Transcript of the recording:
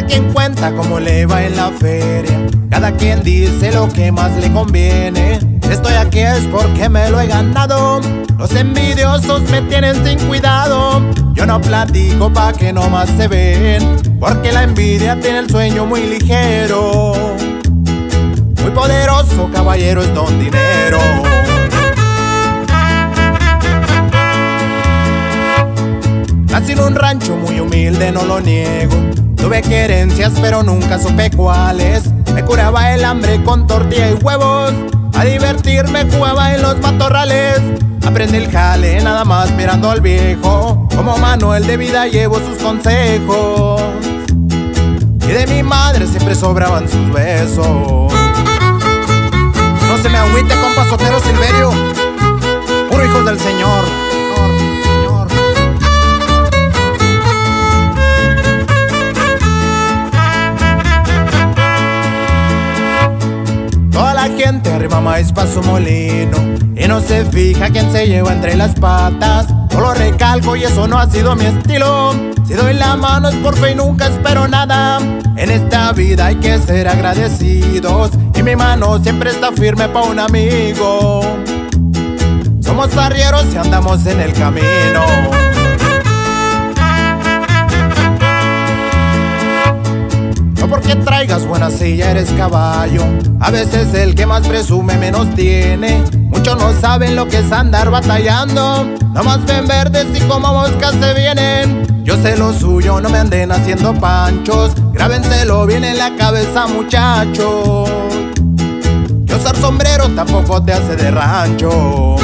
quien cuenta cómo le va en la feria, cada quien dice lo que más le conviene. Estoy aquí es porque me lo he ganado, los envidiosos me tienen sin cuidado. Yo no platico pa' que nomás se ven, porque la envidia tiene el sueño muy ligero. Muy poderoso caballero es don dinero. Nací en un rancho muy humilde, no lo niego. Tuve querencias pero nunca supe cuáles. Me curaba el hambre con tortilla y huevos. A divertirme jugaba en los matorrales. Aprendí el jale nada más mirando al viejo. Como manual de vida llevo sus consejos. Y de mi madre siempre sobraban sus besos. No se me agüite, compa Sotero Silverio, puro hijos del Señor. Toda la gente arriba maíz pa' su molino y no se fija quién se lleva entre las patas. Solo recalco y eso no ha sido mi estilo. Si doy la mano es por fe y nunca espero nada. En esta vida hay que ser agradecidos y mi mano siempre está firme pa' un amigo. Somos arrieros y andamos en el camino. No porque traigas buena silla eres caballo. A veces el que más presume menos tiene. Muchos no saben lo que es andar batallando. Nomás ven verdes y como moscas se vienen. Yo sé lo suyo, no me anden haciendo panchos. Grábenselo bien en la cabeza, muchachos. Que usar sombrero tampoco te hace de rancho.